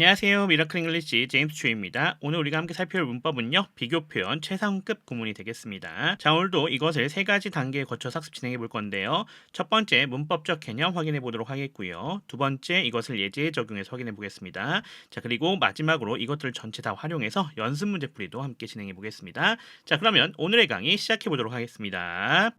안녕하세요. 미라클 잉글리시 제임스 추입니다. 오늘 우리가 함께 살펴볼 문법은요. 비교 표현 최상급 구문이 되겠습니다. 자, 오늘도 이것을 세 가지 단계에 거쳐 학습 진행해 볼 건데요. 첫 번째 문법적 개념 확인해 보도록 하겠고요. 두 번째 이것을 예제에 적용해서 확인해 보겠습니다. 자, 그리고 마지막으로 이것들을 전체 다 활용해서 연습 문제 풀이도 함께 진행해 보겠습니다. 자, 그러면 오늘의 강의 시작해 보도록 하겠습니다.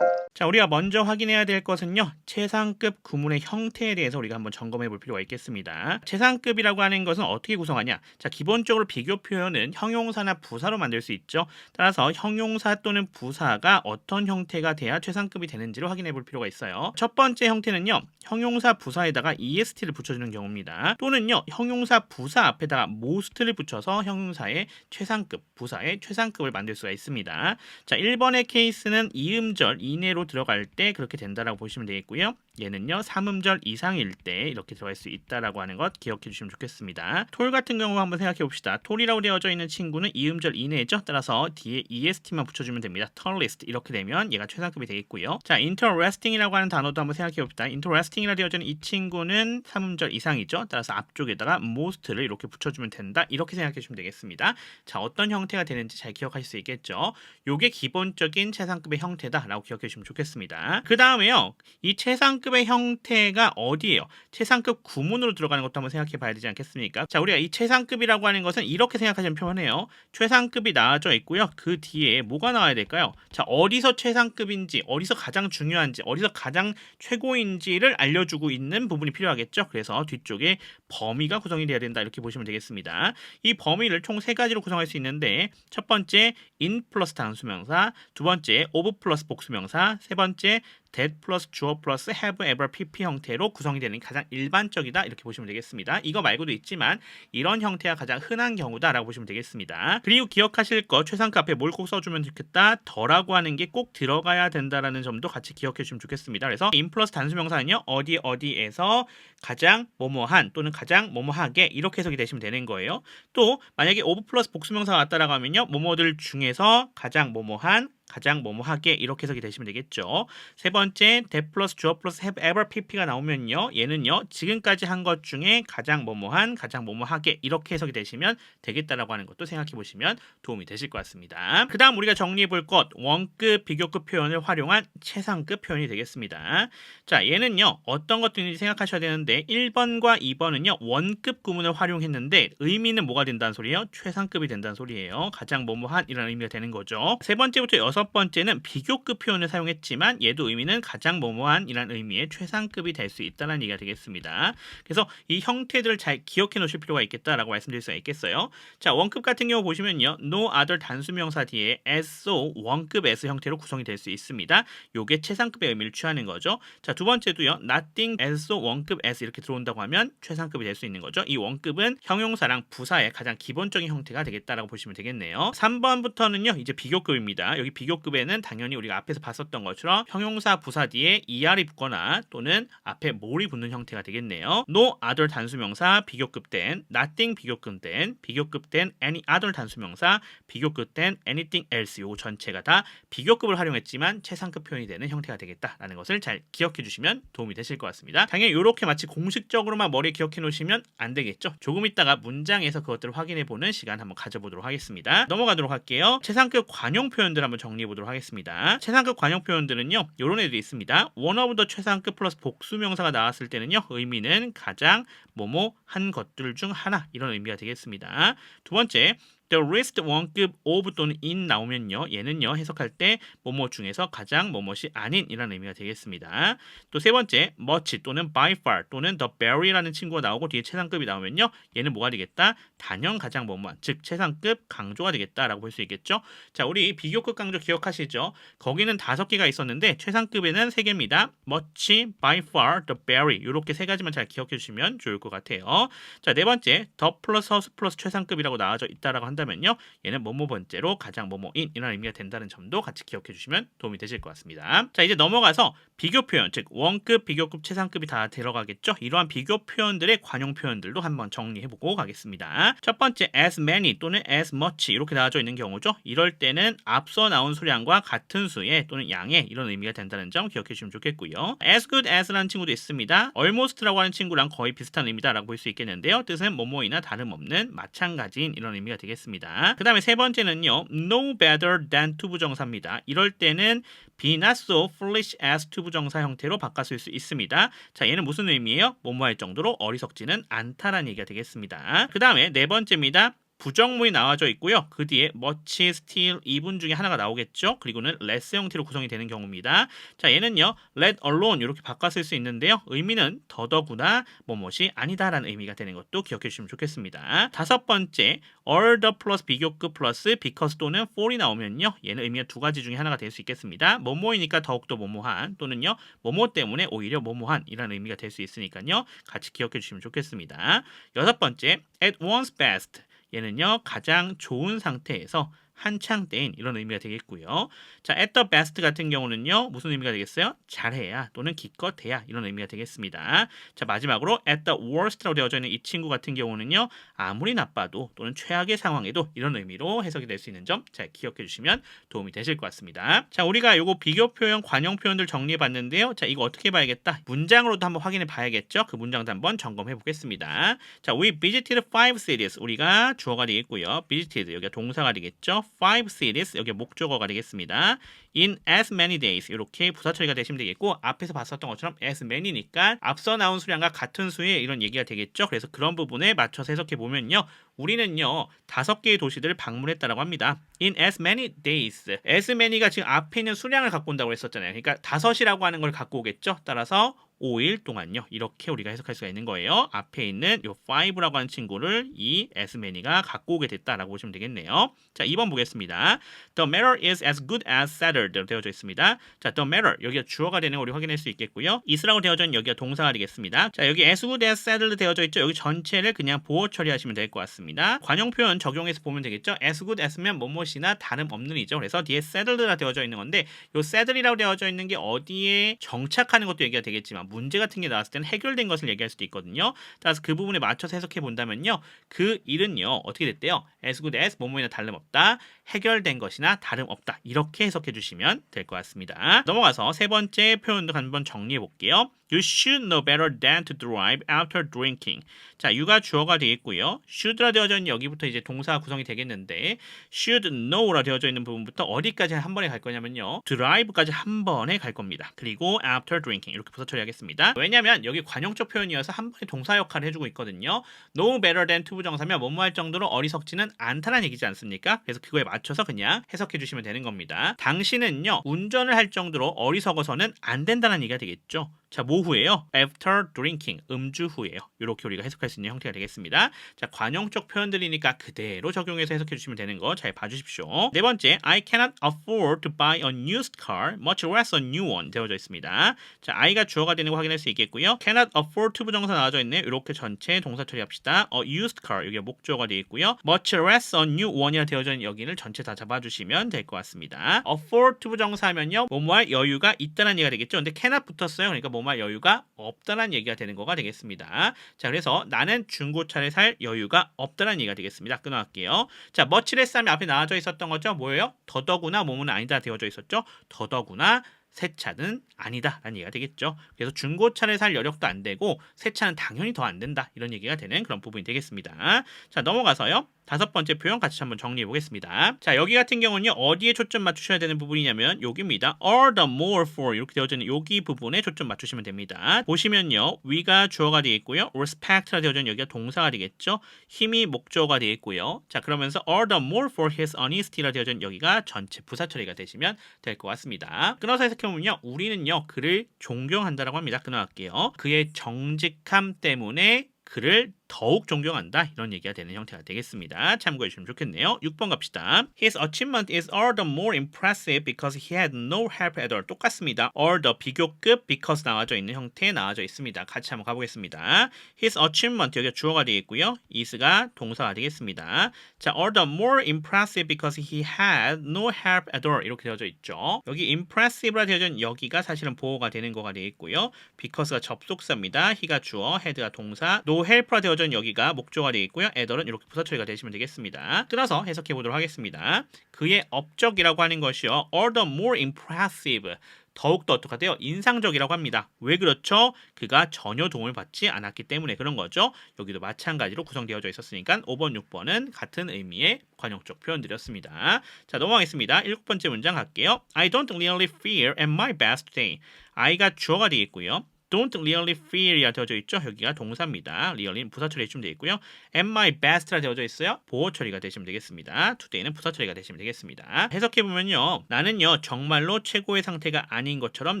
자, 우리가 먼저 확인해야 될 것은요. 최상급 구문의 형태에 대해서 우리가 한번 점검해 볼 필요가 있겠습니다. 최상급이라고 하는 것은 어떻게 구성하냐? 자, 기본적으로 비교 표현은 형용사나 부사로 만들 수 있죠. 따라서 형용사 또는 부사가 어떤 형태가 돼야 최상급이 되는지를 확인해 볼 필요가 있어요. 첫 번째 형태는요. 형용사 부사에다가 est를 붙여주는 경우입니다. 또는요. 형용사 부사 앞에다가 most를 붙여서 형용사의 최상급, 부사의 최상급을 만들 수가 있습니다. 자, 1번의 케이스는 이음절 이내로 들어갈 때 그렇게 된다라고 보시면 되겠고요. 얘는요 3음절 이상일 때 이렇게 들어갈 수 있다라고 하는 것 기억해 주시면 좋겠습니다. 톨 같은 경우 한번 생각해 봅시다. 톨이라고 되어져 있는 친구는 이음절 이내죠. 따라서 뒤에 est만 붙여주면 됩니다. tallest 이렇게 되면 얘가 최상급이 되겠고요. 자, interesting이라고 하는 단어도 한번 생각해 봅시다. interesting이라 되어져 있는 이 친구는 3음절 이상이죠. 따라서 앞쪽에다가 most를 이렇게 붙여주면 된다. 이렇게 생각해 주시면 되겠습니다. 자, 어떤 형태가 되는지 잘 기억하실 수 있겠죠. 요게 기본적인 최상급의 형태다라고 기억해 주시면 좋겠습니다. 그 다음에요. 이 최상급의 형태가 어디예요? 최상급 구문으로 들어가는 것도 한번 생각해 봐야 되지 않겠습니까? 자, 우리가 이 최상급이라고 하는 것은 이렇게 생각하시면 편해요. 최상급이 나와져 있고요. 그 뒤에 뭐가 나와야 될까요? 자, 어디서 최상급인지, 어디서 가장 중요한지, 어디서 가장 최고인지를 알려주고 있는 부분이 필요하겠죠. 그래서 뒤쪽에 범위가 구성이 돼야 된다. 이렇게 보시면 되겠습니다. 이 범위를 총 세 가지로 구성할 수 있는데 첫 번째 in 플러스 단수명사, 두 번째 of 플러스 복수명사, 세 번째 that 플러스 주어 플러스 have, ever, pp 형태로 구성이 되는 가장 일반적이다 이렇게 보시면 되겠습니다. 이거 말고도 있지만 이런 형태가 가장 흔한 경우다라고 보시면 되겠습니다. 그리고 기억하실 것 최상급 앞에 뭘 꼭 써주면 좋겠다. 더라고 하는 게 꼭 들어가야 된다라는 점도 같이 기억해 주시면 좋겠습니다. 그래서 in 플러스 단수명사는요 어디 어디에서 가장 뭐뭐한 또는 가장 뭐뭐하게 이렇게 해석이 되시면 되는 거예요. 또 만약에 of 플러스 복수명사가 왔다라고 하면요 뭐뭐들 중에서 가장 뭐뭐한 가장 뭐뭐하게 이렇게 해석이 되시면 되겠죠. 세 번째, that 플러스 주어 플러스 have, ever, pp가 나오면요. 얘는요. 지금까지 한 것 중에 가장 뭐뭐한, 가장 뭐뭐하게 이렇게 해석이 되시면 되겠다라고 하는 것도 생각해 보시면 도움이 되실 것 같습니다. 그 다음 우리가 정리해 볼 것, 원급, 비교급 표현을 활용한 최상급 표현이 되겠습니다. 자, 얘는요. 어떤 것들인지 생각하셔야 되는데 1번과 2번은요. 원급 구문을 활용했는데 의미는 뭐가 된다는 소리예요? 최상급이 된다는 소리예요. 가장 뭐뭐한 이라는 의미가 되는 거죠. 세 번째부터 여섯 번째는 비교급 표현을 사용했지만 얘도 의미는 가장 뭐뭐한 이라는 의미의 최상급이 될 수 있다는 얘기가 되겠습니다. 그래서 이 형태들을 잘 기억해 놓으실 필요가 있겠다라고 말씀드릴 수가 있겠어요. 자, 원급 같은 경우 보시면요. no other 단수명사 뒤에 as, so, 원급 as 형태로 구성이 될 수 있습니다. 요게 최상급의 의미를 취하는 거죠. 자, 두 번째도요. nothing as, so, 원급 as 이렇게 들어온다고 하면 최상급이 될 수 있는 거죠. 이 원급은 형용사랑 부사의 가장 기본적인 형태가 되겠다라고 보시면 되겠네요. 3번부터는요. 이제 비교급입니다. 여기 비교급에는 당연히 우리가 앞에서 봤었던 것처럼 형용사 부사 뒤에 er이 붙거나 또는 앞에 more이 붙는 형태가 되겠네요. no other 단수명사 비교급 된, nothing 비교급 된, 비교급 된 any other 단수명사 비교급 된 anything else 요 전체가 다 비교급을 활용했지만 최상급 표현이 되는 형태가 되겠다라는 것을 잘 기억해 주시면 도움이 되실 것 같습니다. 당연히 이렇게 마치 공식적으로만 머리에 기억해 놓으시면 안 되겠죠. 조금 있다가 문장에서 그것들을 확인해 보는 시간 한번 가져보도록 하겠습니다. 넘어가도록 할게요. 최상급 관용 표현들 한번 정리해 보도록 하겠습니다. 최상급 관용 표현들은요. 이런 애들이 있습니다. one of the 최상급 플러스 복수명사가 나왔을 때는요. 의미는 가장 뭐뭐 한 것들 중 하나 이런 의미가 되겠습니다. 두 번째 the least 원급 of 또는 in 나오면요. 얘는요. 해석할 때 뭐뭐 중에서 가장 뭐뭐이 아닌 이라는 의미가 되겠습니다. 또 세 번째 much 또는 by far 또는 the very라는 친구가 나오고 뒤에 최상급이 나오면요. 얘는 뭐가 되겠다? 단연 가장 뭐뭐한 즉 최상급 강조가 되겠다라고 볼 수 있겠죠. 자, 우리 비교급 강조 기억하시죠? 거기는 5개가 있었는데 최상급에는 3개입니다. much, by far, the very 이렇게 세 가지만 잘 기억해 주시면 좋을 것 같아요. 자, 네 번째 the 플러스 허스 플러스 최상급이라고 나와져 있다라고 한다 한다면요. 얘는 뭐뭐 번째로 가장 뭐뭐인 이런 의미가 된다는 점도 같이 기억해 주시면 도움이 되실 것 같습니다. 자, 이제 넘어가서 비교 표현, 즉 원급, 비교급, 최상급이 다 들어가겠죠. 이러한 비교 표현들의 관용 표현들도 한번 정리해보고 가겠습니다. 첫 번째 as many 또는 as much 이렇게 나와져 있는 경우죠. 이럴 때는 앞서 나온 수량과 같은 수의 또는 양의 이런 의미가 된다는 점 기억해 주시면 좋겠고요. as good as라는 친구도 있습니다. almost라고 하는 친구랑 거의 비슷한 의미다라고 볼 수 있겠는데요. 뜻은 뭐뭐이나 다름없는 마찬가지인 이런 의미가 되겠습니다. 그 다음에 세 번째는요. no better than 투부정사입니다. 이럴 때는 be not so foolish as 투부정사 형태로 바꿔 쓸 수 있습니다. 자, 얘는 무슨 의미예요? 뭐뭐 할 정도로 어리석지는 않다라는 얘기가 되겠습니다. 그 다음에 네 번째입니다. 부정문이 나와져 있고요. 그 뒤에 much, still, even 중에 하나가 나오겠죠. 그리고는 less 형태로 구성이 되는 경우입니다. 자, 얘는요. let alone 이렇게 바꿔 쓸 수 있는데요. 의미는 더더구나 뭐뭇이 아니다라는 의미가 되는 것도 기억해 주시면 좋겠습니다. 다섯 번째 all the 플러스 비교급 플러스 because 또는 for이 나오면요. 얘는 의미가 두 가지 중에 하나가 될 수 있겠습니다. 뭐뭐이니까 더욱더 뭐뭐한 또는요. 뭐뭐 때문에 오히려 뭐뭐한 이라는 의미가 될 수 있으니까요. 같이 기억해 주시면 좋겠습니다. 여섯 번째 at one's best 얘는요 가장 좋은 상태에서 한창 때인 이런 의미가 되겠고요. 자, at the best 같은 경우는요 무슨 의미가 되겠어요? 잘해야 또는 기껏해야 이런 의미가 되겠습니다. 자, 마지막으로 at the worst라고 되어져 있는 이 친구 같은 경우는요 아무리 나빠도 또는 최악의 상황에도 이런 의미로 해석이 될 수 있는 점 잘 기억해 주시면 도움이 되실 것 같습니다. 자, 우리가 요거 비교 표현, 관용 표현들 정리해 봤는데요. 자, 이거 어떻게 봐야겠다? 문장으로도 한번 확인해 봐야겠죠? 그 문장도 한번 점검해 보겠습니다. 자, we visited 5 cities 우리가 주어가 되겠고요. visited 여기가 동사가 되겠죠. 5 cities 여기 목적어가 되겠습니다. in as many days 이렇게 부사 처리가 되시면 되겠고 앞에서 봤었던 것처럼 as many니까 앞서 나온 수량과 같은 수의 이런 얘기가 되겠죠. 그래서 그런 부분에 맞춰서 해석해 보면요. 우리는요 5개의 도시들을 방문했다라고 합니다. in as many days as many가 지금 앞에 있는 수량을 갖고 온다고 했었잖아요. 그러니까 5이라고 하는 걸 갖고 오겠죠. 따라서 5일 동안요. 이렇게 우리가 해석할 수가 있는 거예요. 앞에 있는 요 5라고 하는 친구를 이 as many가 갖고 오게 됐다라고 보시면 되겠네요. 자, 2번 보겠습니다. The matter is as good as settled 되어져 있습니다. 자, the matter 여기가 주어가 되는 거 우리 확인할 수 있겠고요. is라고 되어져 있는 여기가 동사가 되겠습니다. 자, 여기 as good as settled 되어져 있죠. 여기 전체를 그냥 보호 처리하시면 될 것 같습니다. 관용 표현 적용해서 보면 되겠죠. as good as면 뭐뭇이나 다름없는 이죠. 그래서 뒤에 settled가 되어져 있는 건데 요 settle이라고 되어져 있는 게 어디에 정착하는 것도 얘기가 되겠지만 문제 같은 게 나왔을 때는 해결된 것을 얘기할 수도 있거든요. 따라서 그 부분에 맞춰서 해석해 본다면요. 그 일은요. 어떻게 됐대요? as good as 뭐뭐이나 다름없다. 해결된 것이나 다름없다. 이렇게 해석해 주시면 될 것 같습니다. 넘어가서 세 번째 표현도 한번 정리해 볼게요. You should know better than to drive after drinking. 자, you가 주어가 되겠고요. should라 되어져 있는 여기부터 이제 동사 구성이 되겠는데 should know라 되어져 있는 부분부터 어디까지 한 번에 갈 거냐면요. drive까지 한 번에 갈 겁니다. 그리고 after drinking 이렇게 부사 처리하겠습니다. 왜냐하면 여기 관용적 표현이어서 한 번에 동사 역할을 해주고 있거든요. know better than 투부정사면 뭐뭐 할 정도로 어리석지는 않다는 얘기지 않습니까? 그래서 그거에 맞춰서 그냥 해석해 주시면 되는 겁니다. 당신은요. 운전을 할 정도로 어리석어서는 안 된다는 얘기가 되겠죠. 자, 뭐 후에요? After drinking, 음주 후에요. 이렇게 우리가 해석할 수 있는 형태가 되겠습니다. 자, 관용적 표현들이니까 그대로 적용해서 해석해 주시면 되는 거 잘 봐주십시오. 네 번째, I cannot afford to buy a used car, much less a new one 되어져 있습니다. 자, I가 주어가 되는 거 확인할 수 있겠고요. Cannot afford to 부정사 나와져 있네요. 이렇게 전체 동사 처리합시다. used car, 여기가 목적어가 되겠고요. much less a new one이라 되어져 있는 여기를 전체 다 잡아주시면 될 것 같습니다. afford to 부정사 하면요. 뭐뭐할 여유가 있다는 얘기가 되겠죠. 근데 cannot 붙었어요. 그러니까 뭐뭐할 여유가 없다는 얘기가 되는 거가 되겠습니다. 자, 그래서 나는 중고차를 살 여유가 없다는 얘기가 되겠습니다. 끊어갈게요. 자, much less 하면 앞에 나와져 있었던 거죠. 뭐예요? 더더구나 뭐뭐는 아니다 되어져 있었죠. 더더구나 새 차는 아니다 라는 얘기가 되겠죠. 그래서 중고차를 살 여력도 안 되고 새 차는 당연히 더 안 된다 이런 얘기가 되는 그런 부분이 되겠습니다. 자, 넘어가서요. 다섯 번째 표현 같이 한번 정리해 보겠습니다. 자, 여기 같은 경우는요. 어디에 초점 맞추셔야 되는 부분이냐면 여기입니다. all the more for 이렇게 되어져 있는 여기 부분에 초점 맞추시면 됩니다. 보시면요. 위가 주어가 되겠고요. respect라 되어져 있는 여기가 동사가 되겠죠. 힘이 목적어가 되겠고요. 자, 그러면서 all the more for his honesty라 되어져 있는 여기가 전체 부사 처리가 되시면 될 것 같습니다. 끊어서 해석해보면요. 우리는요. 그를 존경한다라고 합니다. 끊어갈게요. 그의 정직함 때문에 그를 더욱 존경한다 이런 얘기가 되는 형태가 되겠습니다. 참고해 주시면 좋겠네요. 6번 갑시다. His achievement is all the more impressive because he had no help at all. 똑같습니다. all the 비교급 because 나와져 있는 형태에 나와져 있습니다. 같이 한번 가보겠습니다. His achievement 여기가 주어가 되겠고요. is가 동사가 되겠습니다. 자, all the more impressive because he had no help at all 이렇게 되어져 있죠. 여기 impressive라 되어져 있는 여기가 사실은 보호가 되는 거가 되겠고요. because가 접속사입니다. he가 주어, had가 동사, no help라 되어져 있는 여기가 목조가 되겠고요. at all은 이렇게 부사 처리가 되시면 되겠습니다. 끊어서 해석해 보도록 하겠습니다. 그의 업적이라고 하는 것이요. all the more impressive 더욱더 어떡하대요? 인상적이라고 합니다. 왜 그렇죠? 그가 전혀 도움을 받지 않았기 때문에 그런 거죠. 여기도 마찬가지로 구성되어져 있었으니까 5번, 6번은 같은 의미의 관용적 표현들이었습니다. 자, 넘어가겠습니다. 7번째 문장 갈게요. I don't really feel at my best today. I가 주어가 되겠고요. don't really feel이라 되어져 있죠. 여기가 동사입니다. really는 부사 처리 해주시면 되겠고요. at my best라 되어져 있어요. 보호 처리가 되시면 되겠습니다. today는 부사 처리가 되시면 되겠습니다. 해석해보면요. 나는요. 정말로 최고의 상태가 아닌 것처럼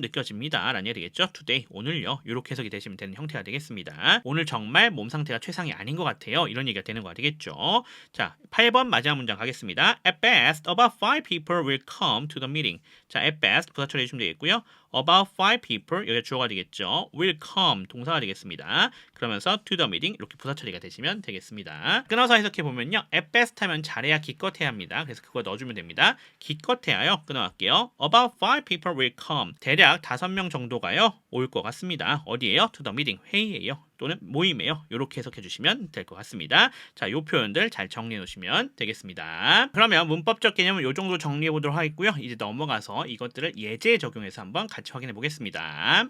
느껴집니다. 라는 얘기 되겠죠. today, 오늘요. 이렇게 해석이 되시면 되는 형태가 되겠습니다. 오늘 정말 몸 상태가 최상이 아닌 것 같아요. 이런 얘기가 되는 거가 되겠죠. 자, 8번 마지막 문장 가겠습니다. At best, about 5 people will come to the meeting. 자, at best 부사 처리 해주시면 되겠고요. About 5 people, 여기가 주어가 되겠죠. will come, 동사가 되겠습니다. 그러면서 to the meeting, 이렇게 부사 처리가 되시면 되겠습니다. 끊어서 해석해보면요. at best 하면 잘해야 기껏해야 합니다. 그래서 그거 넣어주면 됩니다. 기껏해야요. 끊어갈게요. About 5 people will come. 대략 5명 정도가요. 올 것 같습니다. 어디에요? to the meeting, 회의에요. 또는 모임에요. 이렇게 해석해 주시면 될 것 같습니다. 자, 이 표현들 잘 정리해 놓으시면 되겠습니다. 그러면 문법적 개념은 이 정도 정리해 보도록 하겠고요. 이제 넘어가서 이것들을 예제에 적용해서 한번 같이 확인해 보겠습니다.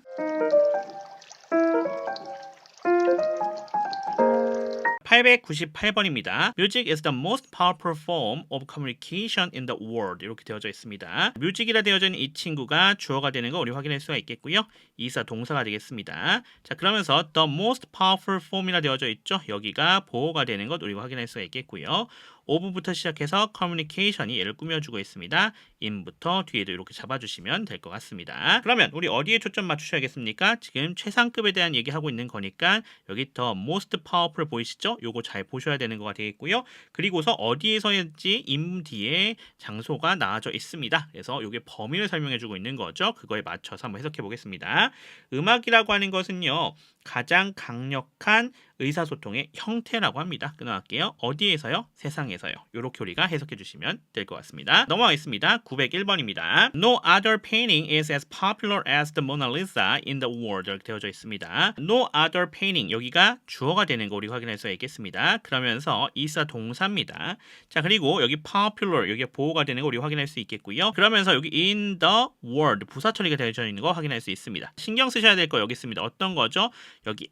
898번입니다. Music is the most powerful form of communication in the world. 이렇게 되어져 있습니다. 뮤직이라 되어져 있는 이 친구가 주어가 되는 거 우리 확인할 수가 있겠고요. 이사 동사가 되겠습니다. 자, 그러면서 the most powerful form이라 되어져 있죠. 여기가 보호가 되는 것 우리가 확인할 수가 있겠고요. of부터 시작해서 communication이 얘를 꾸며주고 있습니다. in부터 뒤에도 이렇게 잡아주시면 될 것 같습니다. 그러면 우리 어디에 초점 맞추셔야겠습니까? 지금 최상급에 대한 얘기하고 있는 거니까 여기 더 most powerful 보이시죠? 요거 잘 보셔야 되는 거가 되겠고요. 그리고서 어디에서인지 in 뒤에 장소가 나와져 있습니다. 그래서 요게 범위를 설명해주고 있는 거죠. 그거에 맞춰서 한번 해석해 보겠습니다. 음악이라고 하는 것은요. 가장 강력한 의사소통의 형태라고 합니다. 끊어갈게요. 어디에서요? 세상에서요. 이렇게 우리가 해석해 주시면 될 것 같습니다. 넘어가겠습니다. 901번입니다. No other painting is as popular as the Mona Lisa in the world. 이렇게 되어져 있습니다. No other painting. 여기가 주어가 되는 거 우리 확인할 수 있겠습니다. 그러면서 is가 동사입니다. 자, 그리고 여기 popular. 여기가 보호가 되는 거 우리 확인할 수 있겠고요. 그러면서 여기 in the world. 부사 처리가 되어져 있는 거 확인할 수 있습니다. 신경 쓰셔야 될 거 여기 있습니다. 어떤 거죠? 여기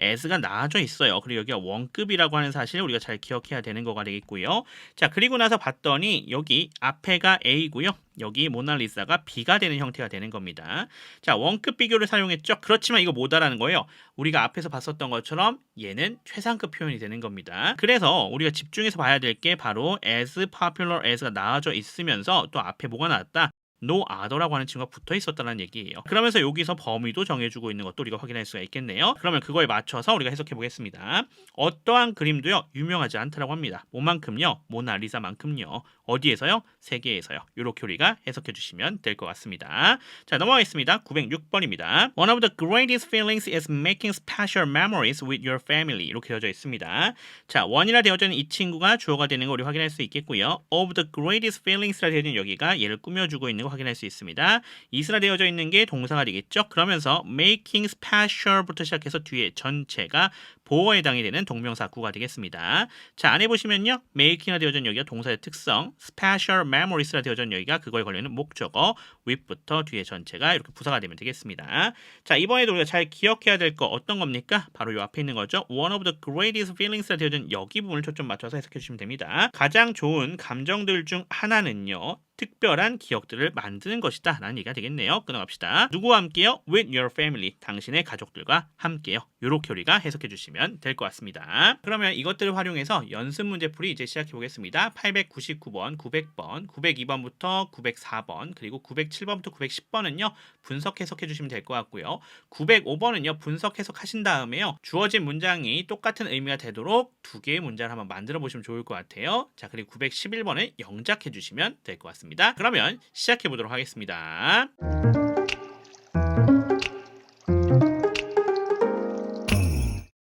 as가 나와져 있어요. 그리고 여기가 원급이라고 하는 사실을 우리가 잘 기억해야 되는 거가 되겠고요. 자, 그리고 나서 봤더니 여기 앞에가 A고요. 여기 모나리사가 B가 되는 형태가 되는 겁니다. 자, 원급 비교를 사용했죠. 그렇지만 이거 못 알아는 거예요. 우리가 앞에서 봤었던 것처럼 얘는 최상급 표현이 되는 겁니다. 그래서 우리가 집중해서 봐야 될 게 바로 as popular as가 나와져 있으면서 또 앞에 뭐가 나왔다? no other라고 하는 친구가 붙어 있었다는 얘기예요. 그러면서 여기서 범위도 정해주고 있는 것도 우리가 확인할 수가 있겠네요. 그러면 그거에 맞춰서 우리가 해석해 보겠습니다. 어떠한 그림도요 유명하지 않다라고 합니다. 뭐만큼요? 모나리자만큼요. 어디에서요? 세계에서요. 이렇게 우리가 해석해 주시면 될 것 같습니다. 자, 넘어가겠습니다. 906번입니다. One of the greatest feelings is making special memories with your family. 이렇게 되어져 있습니다. 자, 원이라 되어져 있는 이 친구가 주어가 되는 거 우리 확인할 수 있겠고요. Of the greatest feelings라 되어져 있는 여기가 얘를 꾸며주고 있는 거 확인할 수 있습니다. is라 되어져 있는 게 동사가 되겠죠. 그러면서 making special부터 시작해서 뒤에 전체가 보호에 해당이 되는 동명사 구가 되겠습니다. 자, 안에 보시면요. making이라 되어져 있는 여기가 동사의 특성, special memories라 되어져 있는 여기가 그거에 걸리는 목적어, with부터 뒤에 전체가 이렇게 부사가 되면 되겠습니다. 자, 이번에도 우리가 잘 기억해야 될 거 어떤 겁니까? 바로 이 앞에 있는 거죠. One of the greatest feelings라 되어져 있는 여기 부분을 초점 맞춰서 해석해 주시면 됩니다. 가장 좋은 감정들 중 하나는요. 특별한 기억들을 만드는 것이다 라는 얘기가 되겠네요. 끊어갑시다. 누구와 함께요? With your family. 당신의 가족들과 함께요. 이렇게 우리가 해석해 주시면 될 것 같습니다. 그러면 이것들을 활용해서 연습 문제풀이 이제 시작해 보겠습니다. 899번, 900번, 902번부터 904번, 그리고 907번부터 910번은요. 분석 해석해 주시면 될 것 같고요. 905번은요. 분석 해석하신 다음에요. 주어진 문장이 똑같은 의미가 되도록 두 개의 문장을 한번 만들어 보시면 좋을 것 같아요. 자, 그리고 911번은 영작해 주시면 될 것 같습니다. 그러면 시작해 보도록 하겠습니다.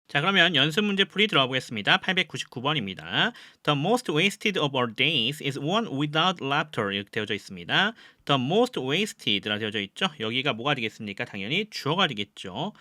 자, 그러면 연습 문제풀이 들어가 보겠습니다. 899번입니다. The most wasted of our days is one without laughter 이렇게 되어져 있습니다. The most wasted라 되어져 있죠. 여기가 뭐가 되겠습니까? 당연히 주어가 되겠죠.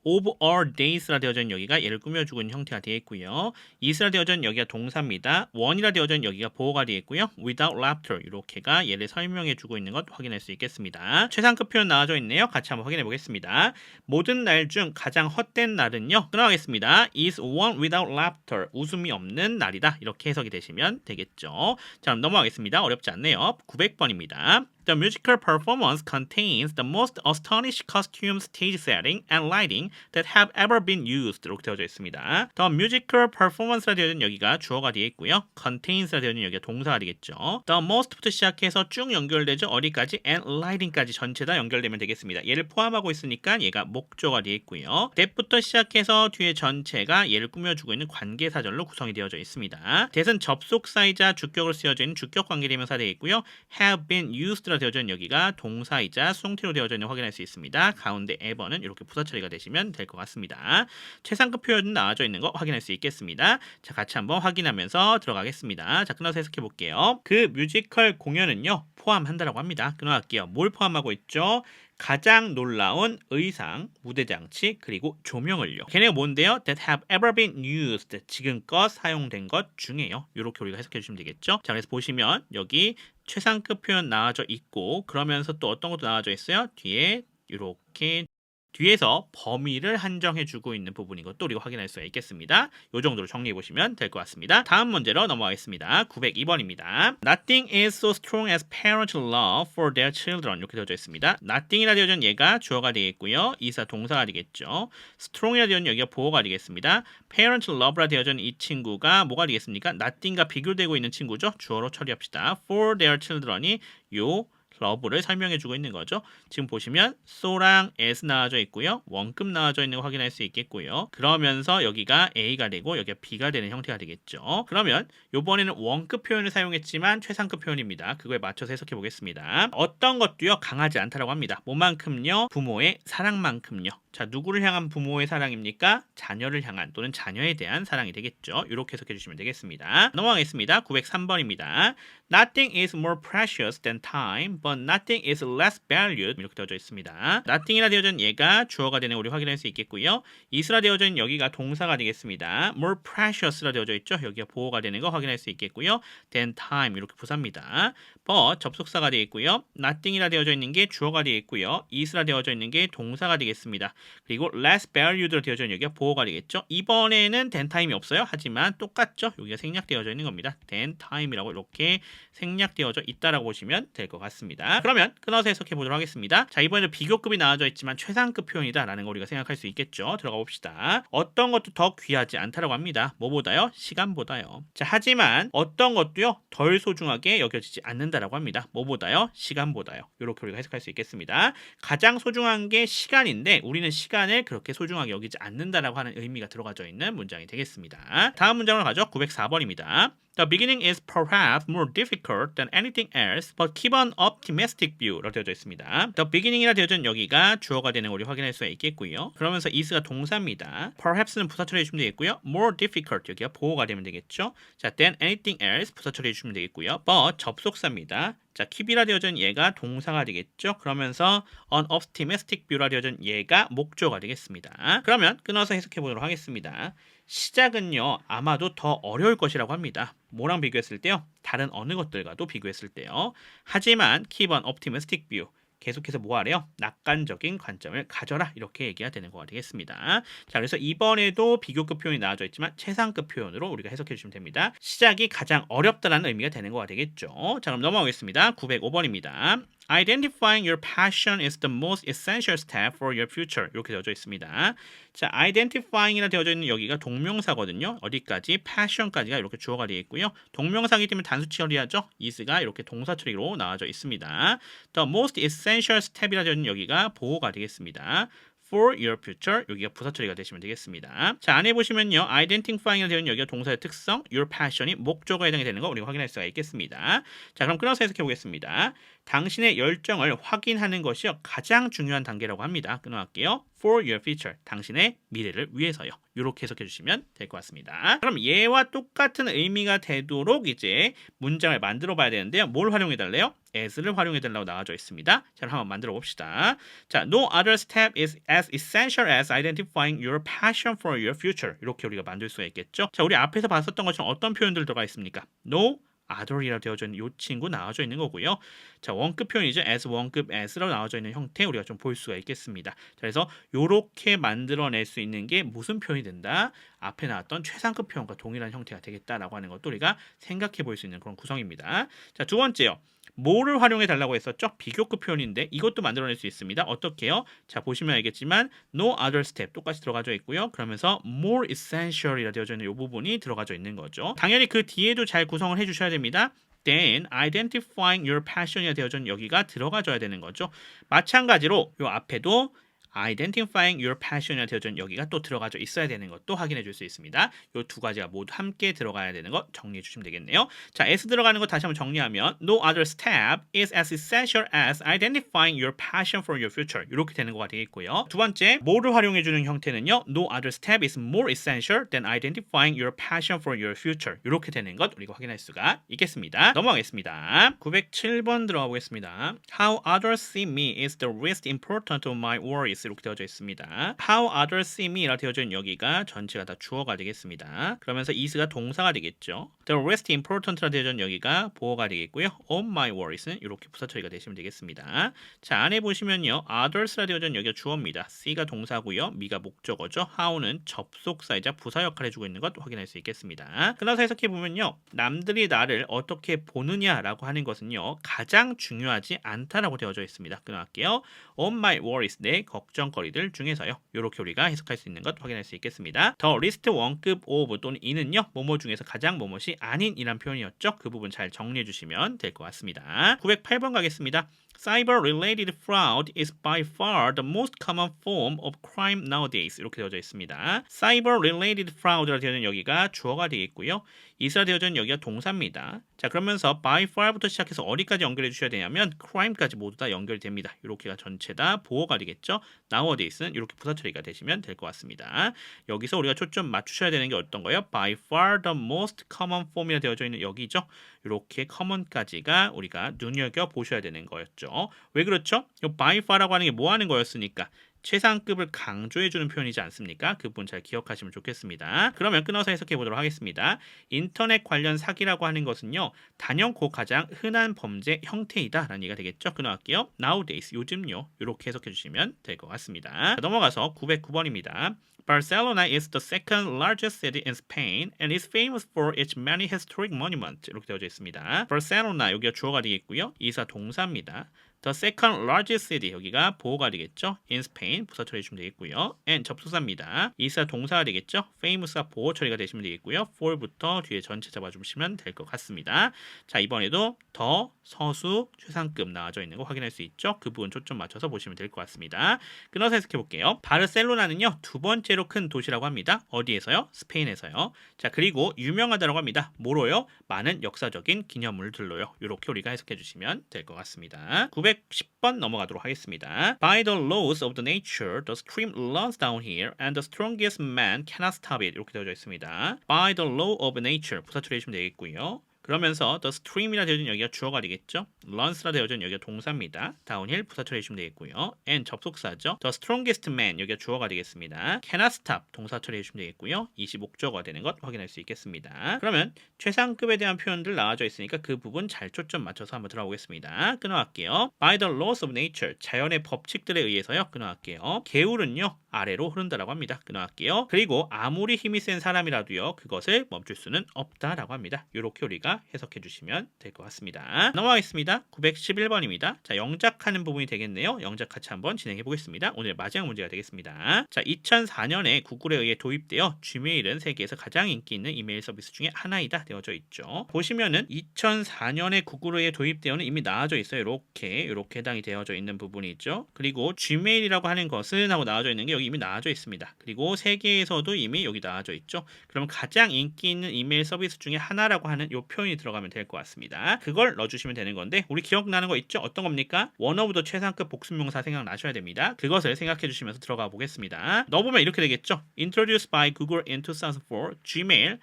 of our days라 되어져 있는 여기가 얘를 꾸며주고 있는 형태가 되겠고요. is라 되어져 있는 여기가 동사입니다. one이라 되어져 있는 여기가 보어가 되겠고요. without laughter 이렇게가 얘를 설명해주고 있는 것 확인할 수 있겠습니다. 최상급 표현 나와져 있네요. 같이 한번 확인해 보겠습니다. 모든 날 중 가장 헛된 날은요. 끊어가겠습니다. is one without laughter 웃음이 없는 날이다. 이렇게 해석이 되시면 되겠죠. 자, 그럼 넘어가겠습니다. 어렵지 않네요. 900번입니다. The musical performance contains the most astonishing costume, stage setting, and lighting that have ever been used. 이렇게 되어져 있습니다. The musical performance라 되어 있는 여기가 주어가 되어 있고요. contains라 되어 있는 여기가 동사가 되겠죠. The most부터 시작해서 쭉 연결되죠. 어디까지? and lighting까지 전체 다 연결되면 되겠습니다. 얘를 포함하고 있으니까 얘가 목조가 되어 있고요. that부터 시작해서 뒤에 전체가 얘를 꾸며주고 있는 관계사절로 구성이 되어져 있습니다. that은 접속사이자 주격으로 쓰여져 있는 주격 관계대명사 되어 있고요. have been used 되어져 있는 여기가 동사이자 수동태로 되어져 있는 확인할 수 있습니다. 가운데 ever는 이렇게 부사 처리가 되시면 될 것 같습니다. 최상급 표현 나와져 있는 거 확인할 수 있겠습니다. 자, 같이 한번 확인하면서 들어가겠습니다. 자, 끊어서 해석해 볼게요. 그 뮤지컬 공연은요 포함한다라고 합니다. 끊어갈게요. 뭘 포함하고 있죠? 가장 놀라운 의상, 무대 장치, 그리고 조명을요. 걔네가 뭔데요? That have ever been used. 지금껏 사용된 것 중에요. 이렇게 우리가 해석해 주시면 되겠죠. 자, 그래서 보시면 여기 최상급 표현 나와져 있고 그러면서 또 어떤 것도 나와져 있어요? 뒤에 이렇게 뒤에서 범위를 한정해주고 있는 부분인 것도 우리가 확인할 수가 있겠습니다. 이 정도로 정리해보시면 될 것 같습니다. 다음 문제로 넘어가겠습니다. 902번입니다. Nothing is so strong as parents' love for their children 이렇게 되어져 있습니다. Nothing이라 되어져 있는 얘가 주어가 되겠고요. 이사 동사가 되겠죠. Strong이라 되어져 있는 여기가 보어가 되겠습니다. Parents' love라 되어져 있는 이 친구가 뭐가 되겠습니까? Nothing과 비교되고 있는 친구죠. 주어로 처리합시다. For their children이 요 러브를 설명해주고 있는 거죠. 지금 보시면 so랑 as 나와져 있고요. 원급 나와져 있는 거 확인할 수 있겠고요. 그러면서 여기가 A가 되고 여기가 B가 되는 형태가 되겠죠. 그러면 이번에는 원급 표현을 사용했지만 최상급 표현입니다. 그거에 맞춰서 해석해 보겠습니다. 어떤 것도요 강하지 않다라고 합니다. 뭐만큼요? 부모의 사랑만큼요. 자, 누구를 향한 부모의 사랑입니까? 자녀를 향한 또는 자녀에 대한 사랑이 되겠죠. 이렇게 해석해 주시면 되겠습니다. 넘어가겠습니다. 903번입니다. Nothing is more precious than time, but nothing is less valued. 이렇게 되어져 있습니다. Nothing이라 되어져 있는 얘가 주어가 되는 우리 확인할 수 있겠고요. is라 되어져 있는 여기가 동사가 되겠습니다. more precious라 되어져 있죠. 여기가 보어가 되는 거 확인할 수 있겠고요. than time 이렇게 부사입니다. but 접속사가 되겠고요. nothing이라 되어져 있는 게 주어가 되겠고요. is라 되어져 있는 게 동사가 되겠습니다. 그리고 less valued로 되어져 있는 여기가 보어가 되겠죠. 이번에는 than time이 없어요. 하지만 똑같죠. 여기가 생략되어져 있는 겁니다. than time이라고 이렇게 생략되어져 있다라고 보시면 될 것 같습니다. 그러면 끊어서 해석해 보도록 하겠습니다. 자, 이번에는 비교급이 나와져 있지만 최상급 표현이다라는 거 우리가 생각할 수 있겠죠. 들어가 봅시다. 어떤 것도 더 귀하지 않다라고 합니다. 뭐보다요? 시간보다요. 자, 하지만 어떤 것도요 덜 소중하게 여겨지지 않는다라고 합니다. 뭐보다요? 시간보다요. 이렇게 우리가 해석할 수 있겠습니다. 가장 소중한 게 시간인데 우리는 시간을 그렇게 소중하게 여기지 않는다라고 하는 의미가 들어가져 있는 문장이 되겠습니다. 다음 문장으로 가죠. 904번입니다. The beginning is perhaps more difficult than anything else, but keep an optimistic view라고 되어져 있습니다. The beginning이라 되어져 있는 여기가 주어가 되는 걸 우리 확인할 수가 있겠고요. 그러면서 is가 동사입니다. perhaps는 부사 처리해 주시면 되겠고요. more difficult 여기가 보어가 되면 되겠죠. 자, than anything else 부사 처리해 주시면 되겠고요. but 접속사입니다. 자, keep이라 되어져 있는 얘가 동사가 되겠죠. 그러면서 an optimistic view라 되어져 있는 얘가 목조가 되겠습니다. 그러면 끊어서 해석해 보도록 하겠습니다. 시작은요 아마도 더 어려울 것이라고 합니다. 뭐랑 비교했을 때요? 다른 어느 것들과도 비교했을 때요. 하지만 keep an optimistic view 계속해서 뭐 하래요? 낙관적인 관점을 가져라 이렇게 얘기가 되는 거가 되겠습니다. 자, 그래서 이번에도 비교급 표현이 나와져 있지만 최상급 표현으로 우리가 해석해 주시면 됩니다. 시작이 가장 어렵다라는 의미가 되는 거가 되겠죠. 자, 그럼 넘어가겠습니다. 905번입니다. Identifying your passion is the most essential step for your future. 이렇게 되어져 있습니다. 자, identifying이라 되어져 있는 여기가 동명사거든요. 어디까지? passion까지가 이렇게 주어가 되어 있고요. 동명사이기 때문에 단수 처리하죠. is가 이렇게 동사 처리로 나와져 있습니다. The most essential step이라 되어 있는 여기가 보호가 되겠습니다. For your future 여기가 부사 처리가 되시면 되겠습니다. 자, 안에 보시면요, identifying이라 되어 있는 여기가 동사의 특성, your passion이 목적어에 해당이 되는 거 우리가 확인할 수가 있겠습니다. 자, 그럼 끊어서 해석해 보겠습니다. 당신의 열정을 확인하는 것이 가장 중요한 단계라고 합니다. 끊어갈게요. For your future, 당신의 미래를 위해서요. 이렇게 해석해 주시면 될 것 같습니다. 그럼 얘와 똑같은 의미가 되도록 이제 문장을 만들어 봐야 되는데요. 뭘 활용해 달래요? as를 활용해 달라고 나와져 있습니다. 자, 그럼 한번 만들어 봅시다. 자, no other step is as essential as identifying your passion for your future. 이렇게 우리가 만들 수가 있겠죠. 자, 우리 앞에서 봤었던 것처럼 어떤 표현들 들어가 있습니까? no other이라고 되어져 있는 이 친구 나와져 있는 거고요. 자, 원급 표현이죠. as 원급 as라고 나와져 있는 형태 우리가 좀 볼 수가 있겠습니다. 자, 그래서 이렇게 만들어낼 수 있는 게 무슨 표현이 된다? 앞에 나왔던 최상급 표현과 동일한 형태가 되겠다라고 하는 것도 우리가 생각해 볼 수 있는 그런 구성입니다. 자, 두 번째요. 뭐를 활용해 달라고 했었죠? 비교급 표현인데 이것도 만들어낼 수 있습니다. 어떻게요? 자, 보시면 알겠지만 no other step 똑같이 들어가져 있고요. 그러면서 more essential이라 되어져 있는 이 부분이 들어가져 있는 거죠. 당연히 그 뒤에도 잘 구성을 해주셔야 됩니다. Then identifying your passion이 되어져 있는 여기가 들어가줘야 되는 거죠. 마찬가지로 이 앞에도 identifying your passion이 되어져 있는 여기가 또 들어가져 있어야 되는 것도 확인해 줄 수 있습니다. 이 두 가지가 모두 함께 들어가야 되는 것 정리해 주시면 되겠네요. 자, S 들어가는 거 다시 한번 정리하면 no other step is as essential as identifying your passion for your future. 이렇게 되는 거가 되겠고요. 두 번째, 뭐를 활용해 주는 형태는요. No other step is more essential than identifying your passion for your future. 이렇게 되는 것 우리가 확인할 수가 있겠습니다. 넘어가겠습니다. 907번 들어가 보겠습니다. How others see me is the least important of my worries. 이렇게 되어져 있습니다. How others see me라 되어져 있는 여기가 전체가 다 주어가 되겠습니다. 그러면서 is가 동사가 되겠죠. The rest important라 되어져 있는 여기가 보어가 되겠고요. On my worries는 이렇게 부사 처리가 되시면 되겠습니다. 자, 안에 보시면요. others라 되어져 있는 여기가 주어입니다. C가 동사고요. me가 목적어죠. how는 접속사이자 부사 역할을 해주고 있는 것 확인할 수 있겠습니다. 그래서 해석해 보면요. 남들이 나를 어떻게 보느냐라고 하는 것은요. 가장 중요하지 않다라고 되어져 있습니다. 끊어갈게요. On my worries, 내 걱정거리들 중에서요. 이렇게 우리가 해석할 수 있는 것 확인할 수 있겠습니다. 더 리스트 원급 of 또는 이는요. 뭐뭐 중에서 가장 뭐뭐이 아닌 이란 표현이었죠. 그 부분 잘 정리해 주시면 될 것 같습니다. 908번 가겠습니다. Cyber-related fraud is by far the most common form of crime nowadays. 이렇게 되어져 있습니다. Cyber-related fraud라 되어 있는 여기가 주어가 되겠고요. is라 되어져 있는 여기가 동사입니다. 자, 그러면서 by far부터 시작해서 어디까지 연결해 주셔야 되냐면 crime까지 모두 다 연결이 됩니다. 이렇게가 전체 다 보호가 되겠죠. Nowadays는 이렇게 부사 처리가 되시면 될 것 같습니다. 여기서 우리가 초점 맞추셔야 되는 게 어떤 거예요? By far the most common form이라 되어져 있는 여기죠. 이렇게 common까지가 우리가 눈여겨 보셔야 되는 거였죠. 왜 그렇죠? 이 by far라고 하는 게 뭐 하는 거였으니까 최상급을 강조해주는 표현이지 않습니까? 그 부분 잘 기억하시면 좋겠습니다. 그러면 끊어서 해석해 보도록 하겠습니다. 인터넷 관련 사기라고 하는 것은요. 단연코 가장 흔한 범죄 형태이다 라는 얘기가 되겠죠. 끊어갈게요. Nowadays, 요즘요. 이렇게 해석해 주시면 될 것 같습니다. 자, 넘어가서 909번입니다. Barcelona is the second largest city in Spain and is famous for its many historic monuments. 이렇게 되어져 있습니다. Barcelona, 여기가 주어가 되겠고요. 이사 동사입니다. The second largest city 여기가 보호가 되겠죠. In Spain 부사 처리해 주시면 되겠고요. And 접속사입니다. 이사 동사가 되겠죠. famous가 보호 처리가 되시면 되겠고요. for부터 뒤에 전체 잡아주시면 될 것 같습니다. 자, 이번에도 더 서수 최상급 나와져 있는 거 확인할 수 있죠. 그 부분 초점 맞춰서 보시면 될 것 같습니다. 끊어서 해석해 볼게요. 바르셀로나는요. 두 번째로 큰 도시라고 합니다. 어디에서요? 스페인에서요. 자, 그리고 유명하다고 합니다. 뭐로요? 많은 역사적인 기념물들로요. 이렇게 우리가 해석해 주시면 될 것 같습니다. 910번 넘어가도록 하겠습니다. By the laws of the nature, the stream runs down here, and the strongest man cannot stop it. 이렇게 되어져 있습니다. By the law of nature, 부사 처리해 주시면 되겠고요. 그러면서 the stream이라 되어진 여기가 주어가 되겠죠. runs라 되어진 여기가 동사입니다. downhill 부사 처리해 주시면 되겠고요. and 접속사죠. the strongest man 여기가 주어가 되겠습니다. cannot stop 동사 처리해 주시면 되겠고요. 25조가 되는 것 확인할 수 있겠습니다. 그러면 최상급에 대한 표현들 나와져 있으니까 그 부분 잘 초점 맞춰서 한번 들어보겠습니다. 끊어갈게요. By the laws of nature 자연의 법칙들에 의해서요. 끊어갈게요. 개울은요 아래로 흐른다라고 합니다. 끊어갈게요. 그리고 아무리 힘이 센 사람이라도요 그것을 멈출 수는 없다라고 합니다. 이렇게 우리가 있으니까 해석해 주시면 될 것 같습니다. 넘어가겠습니다. 911번입니다. 자, 영작하는 부분이 되겠네요. 영작 같이 한번 진행해 보겠습니다. 오늘 마지막 문제가 되겠습니다. 자, 2004년에 구글에 의해 도입되어 지메일은 세계에서 가장 인기 있는 이메일 서비스 중에 하나이다 되어져 있죠. 보시면은 2004년에 구글에 의해 도입되어는 이미 나와져 있어요. 이렇게 해당이 되어져 있는 부분이 있죠. 그리고 지메일이라고 하는 것은 하고 나와져 있는 게 여기 이미 나와져 있습니다. 그리고 세계에서도 이미 여기 나와져 있죠. 그럼 가장 인기 있는 이메일 서비스 중에 하나라고 하는 이 표현이 들어가면 될 것 같습니다. 그걸 넣어주시면 되는 건데 우리 기억나는 거 있죠? 어떤 겁니까? 원어브더 최상급 복습명사 생각나셔야 됩니다. 그것을 생각해 주시면서 들어가 보겠습니다. 넣어보면 이렇게 되겠죠. Introduced by Google in 2004, Gmail,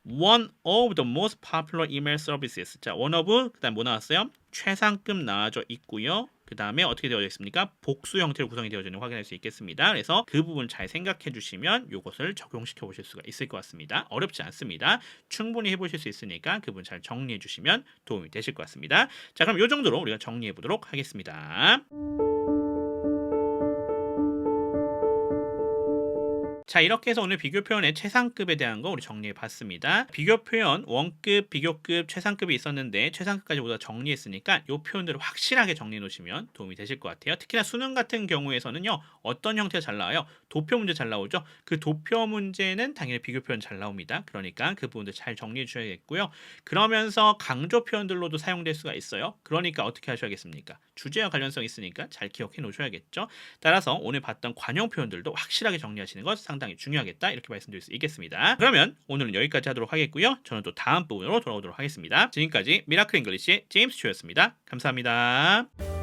one of the most popular email services. 자, one of, 그 다음 뭐 나왔어요? 최상급 나와져 있고요. 그 다음에 어떻게 되어져 있습니까? 복수 형태로 구성이 되어져 있는 걸 확인할 수 있겠습니다. 그래서 그 부분 잘 생각해 주시면 이것을 적용시켜 보실 수가 있을 것 같습니다. 어렵지 않습니다. 충분히 해보실 수 있으니까 그 부분 잘 정리해 주시면 도움이 되실 것 같습니다. 자, 그럼 이 정도로 우리가 정리해 보도록 하겠습니다. 자, 이렇게 해서 오늘 비교 표현의 최상급에 대한 거 우리 정리해 봤습니다. 비교 표현 원급, 비교급, 최상급이 있었는데 최상급까지 모두 정리했으니까 이 표현들을 확실하게 정리해 놓으시면 도움이 되실 것 같아요. 특히나 수능 같은 경우에서는요. 어떤 형태가 잘 나와요? 도표 문제 잘 나오죠? 그 도표 문제는 당연히 비교 표현 잘 나옵니다. 그러니까 그 부분들 잘 정리해 주셔야겠고요. 그러면서 강조 표현들로도 사용될 수가 있어요. 그러니까 어떻게 하셔야겠습니까? 주제와 관련성 있으니까 잘 기억해 놓으셔야겠죠. 따라서 오늘 봤던 관용 표현들도 확실하게 정리하시는 것 상당히 중요하겠다 이렇게 말씀드릴 수 있겠습니다. 그러면 오늘은 여기까지 하도록 하겠고요. 저는 또 다음 부분으로 돌아오도록 하겠습니다. 지금까지 미라클 잉글리시 제임스 초였습니다. 감사합니다.